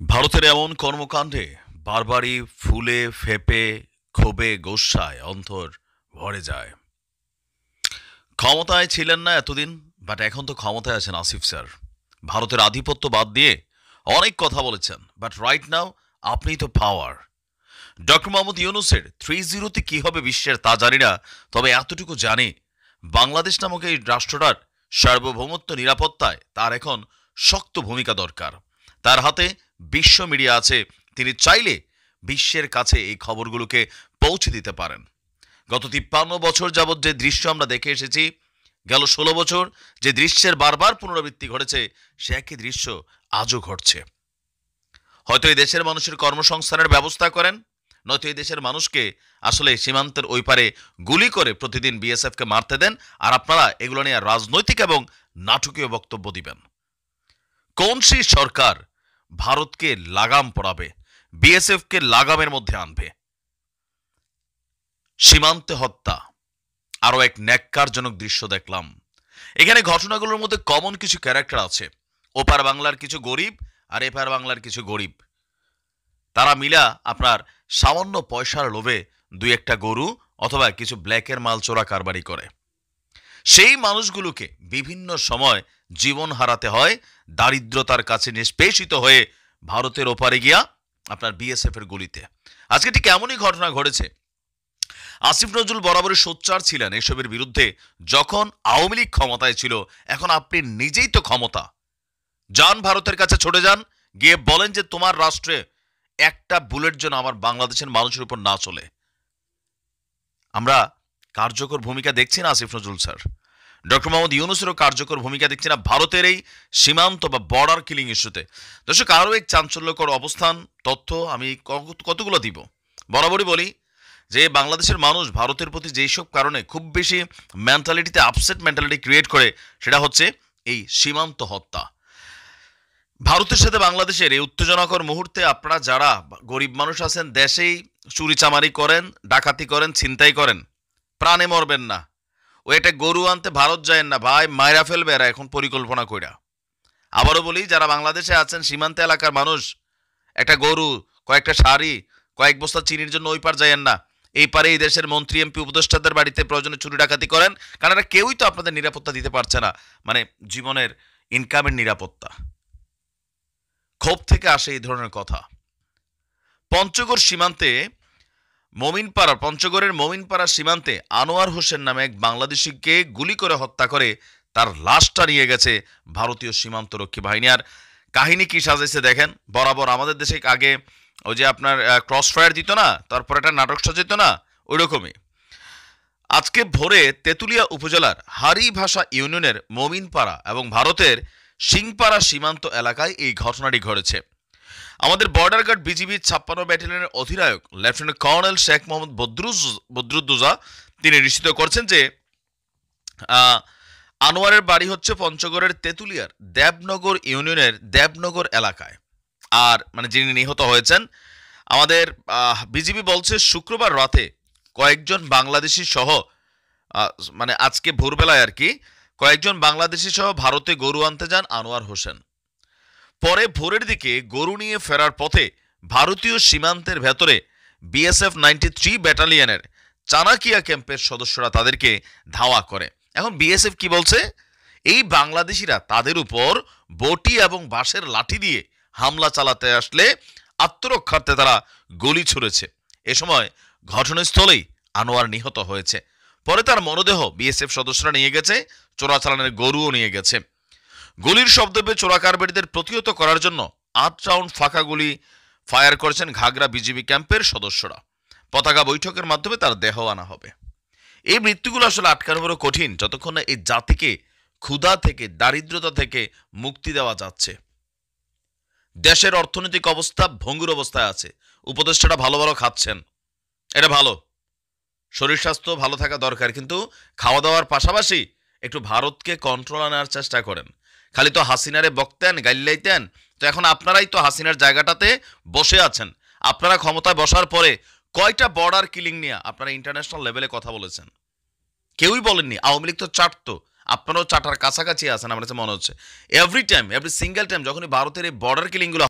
ভারতের এমন কর্মকাণ্ডে বারবারই ফুলে ফেঁপে ক্ষোভে গোস্বায় অন্তর ভরে যায়। ক্ষমতায় ছিলেন না এতদিন, বাট এখন তো ক্ষমতায় আছেন আসিফ স্যার। ভারতের আধিপত্য বাদ দিয়ে অনেক কথা বলেছেন, বাট রাইট নাও আপনি তো পাওয়ার। ডক্টর মোহাম্মদ ইউনুসের 3-0 কি হবে বিশ্বের তা জানি না, তবে এতটুকু জানি বাংলাদেশ নামক এই রাষ্ট্রটার সার্বভৌমত্ব নিরাপত্তায় তার এখন শক্ত ভূমিকা দরকার। তার হাতে বিশ্ব মিডিয়া আছে, তিনি চাইলে বিশ্বের কাছে এই খবরগুলোকে পৌঁছে দিতে পারেন। গত 53 বছর যাবৎ যে দৃশ্য আমরা দেখে এসেছি, গেল 16 বছর যে দৃশ্যের বারবার পুনরাবৃত্তি ঘটেছে, সে একই দৃশ্য আজও ঘটছে। হয়তো এই দেশের মানুষের কর্মসংস্থানের ব্যবস্থা করেন, নয়তো এই দেশের মানুষকে আসলে সীমান্তের ওই পারে গুলি করে প্রতিদিন বিএসএফকে মারতে দেন, আর আপনারা এগুলো নিয়ে রাজনৈতিক এবং নাটকীয় বক্তব্য দিবেন। কোন সেই সরকার ভারতকে লাগাম পড়াবে, বিএসএফকে লাগামের মধ্যে আনবে? সীমান্তে হত্যা, আরও এক ন্যাক্কারজনক দৃশ্য দেখলাম। এখানে ঘটনাগুলোর মধ্যে কমন কিছু ক্যারেক্টার আছে। ওপার বাংলার কিছু গরিব আর এপার বাংলার কিছু গরিব, তারা মিলা আপনার সামান্য পয়সার লোভে দুই একটা গরু অথবা কিছু ব্ল্যাকের মাল চোরা কারবারি করে। সেই মানুষগুলোকে বিভিন্ন সময় জীবন হারাতে হয় দারিদ্রতার কাছে নিষ্পেষিত হয়ে ভারতের ওপারে গিয়া আপনার বিএসএফ এর গুলিতে। আজকে ঠিক এমনই ঘটনা ঘটেছে। আসিফ নজরুল বরাবরই সোচ্চার ছিলেন এসবের বিরুদ্ধে। যখন আওয়ামী লীগ ক্ষমতায় ছিল, এখন আপনি নিজেই তো ক্ষমতা, যান ভারতের কাছে ছুটে যান, গিয়ে বলেন যে তোমার রাষ্ট্রে একটা বুলেট যেন আমার বাংলাদেশের মানুষের উপর না চলে। আমরা কার্যকর ভূমিকা দেখছি না আসিফ নজরুল স্যার, ডক্টর মোহাম্মদ ইউনুসেরও কার্যকর ভূমিকা দেখছি না ভারতের এই সীমান্ত বা বর্ডার কিলিং ইস্যুতে। দর্শক, আরও এক চাঞ্চল্যকর অবস্থান তথ্য আমি কতগুলো দিব। বরাবরই বলি যে বাংলাদেশের মানুষ ভারতের প্রতি যেই সব কারণে খুব বেশি মেন্টালিটিতে আপসেট মেন্টালিটি ক্রিয়েট করে, সেটা হচ্ছে এই সীমান্ত হত্যা। ভারতের সাথে বাংলাদেশের এই উত্তেজনাকর মুহূর্তে আপনারা যারা গরিব মানুষ আছেন, দেশেই চুরিচামারি করেন, ডাকাতি করেন, ছিনতাই করেন, প্রাণে মরবেন না। ও একটা গরু আনতে ভারত যায়েন না ভাই, মাইরা ফেলবে এরা এখন পরিকল্পনা কইরা। আবারও বলি, যারা বাংলাদেশে আছেন সীমান্ত এলাকার মানুষ, একটা গরু, কয়েকটা শাড়ি, কয়েক বস্তা চিনির জন্য ওই পার যায়েন না। এই পারে এই দেশের মন্ত্রী এমপি উপদেষ্টাদের বাড়িতে প্রয়োজনে চুরি ডাকাতি করেন, কারণ এরা কেউই তো আপনাদের নিরাপত্তা দিতে পারছে না, মানে জীবনের ইনকামের নিরাপত্তা। ক্ষোভ থেকে আসে এই ধরনের কথা। পঞ্চগড় সীমান্তে পঞ্চগড়ের মমিনপাড়া সীমান্তে আনোয়ার হোসেন নামে এক বাংলাদেশিকে গুলি করে হত্যা করে তার লাশটা নিয়ে গেছে ভারতীয় সীমান্তরক্ষী বাহিনী। আর কাহিনী কি সাজাইছে দেখেন। বরাবর আমাদের দেশে আগে ওই যে আপনার ক্রস ফায়ার দিত না, তারপর একটা নাটক সাজাইত না, ওই রকমই আজকে ভোরে তেঁতুলিয়া উপজেলার হারিভাষা ইউনিয়নের মমিনপাড়া এবং ভারতের সিংপাড়া সীমান্ত এলাকায় এই ঘটনাটি ঘটেছে। আমাদের বর্ডার গার্ড বিজিবি 56 ব্যাটালিয়নের অধিনায়ক লেফটেন্যান্ট কর্নেল শেখ মোহাম্মদ বদরুদ্দোজা তিনি নিশ্চিত করছেন যে আনোয়ারের বাড়ি হচ্ছে পঞ্চগড়ের তেঁতুলিয়ার দেবনগর ইউনিয়নের দেবনগর এলাকায়। আর মানে যিনি নিহত হয়েছেন, আমাদের বিজিবি বলছে শুক্রবার রাতে কয়েকজন বাংলাদেশি সহ মানে আজকে ভোরবেলায় আর কি কয়েকজন বাংলাদেশি সহ ভারতে গরু আনতে যান আনোয়ার হোসেন। পরে ভোরের দিকে গরু নিয়ে ফেরার পথে ভারতীয় সীমান্তের ভেতরে বিএসএফ 93 ব্যাটালিয়নের চানাকিয়া ক্যাম্পের সদস্যরা তাদেরকে ধাওয়া করে। এখন বিএসএফ কি বলছে, এই বাংলাদেশিরা তাদের উপর বটি এবং বাঁশের লাঠি দিয়ে হামলা চালাতে আসলে আত্মরক্ষার্থে তারা গুলি ছুড়েছে। এ সময় ঘটনাস্থলেই আনোয়ার নিহত হয়েছে। পরে তার মরদেহ বিএসএফ সদস্যরা নিয়ে গেছে, চোরাচালানের গরুও নিয়ে গেছে। গুলির শব্দ পেয়ে চোরাকারবারিদের প্রতিহত করার জন্য 8 রাউন্ড ফাঁকা গুলি ফায়ার করেছেন ঘাগরা বিজিবি ক্যাম্পের সদস্যরা। পতাকা বৈঠকের মাধ্যমে তার দেহ আনা হবে। এই মৃত্যুগুলো আসলে আটকানো বড় কঠিন, যতক্ষণ না এই জাতিকে ক্ষুধা থেকে, দারিদ্রতা থেকে মুক্তি দেওয়া যাচ্ছে। দেশের অর্থনৈতিক অবস্থা ভঙ্গুর অবস্থায় আছে, উপদেষ্টারা ভালো ভালো খাচ্ছেন, এটা ভালো, শরীর স্বাস্থ্য ভালো থাকা দরকার, কিন্তু খাওয়া দাওয়ার পাশাপাশি একটু ভারতকে কন্ট্রোল আনার চেষ্টা করেন। খালি তো হাসিনারে বকতেন, গাইল্লাইতেন, তো এখন আপনারাই তো হাসিনার জায়গাটাতে বসে আছেন। আপনারা ক্ষমতায় বসার পরে কয়টা বর্ডার কিলিং নিয়ে আপনারা ইন্টারন্যাশনাল লেভেলে কথা বলেছেন? কেউই বলেননি। আওয়ামী লীগ তো চাটতো, আপনারাও চাটার কাছাকাছি আছেন আমার কাছে মনে হচ্ছে। এভরি সিঙ্গেল টাইম যখনই ভারতের এই বর্ডার কিলিংগুলো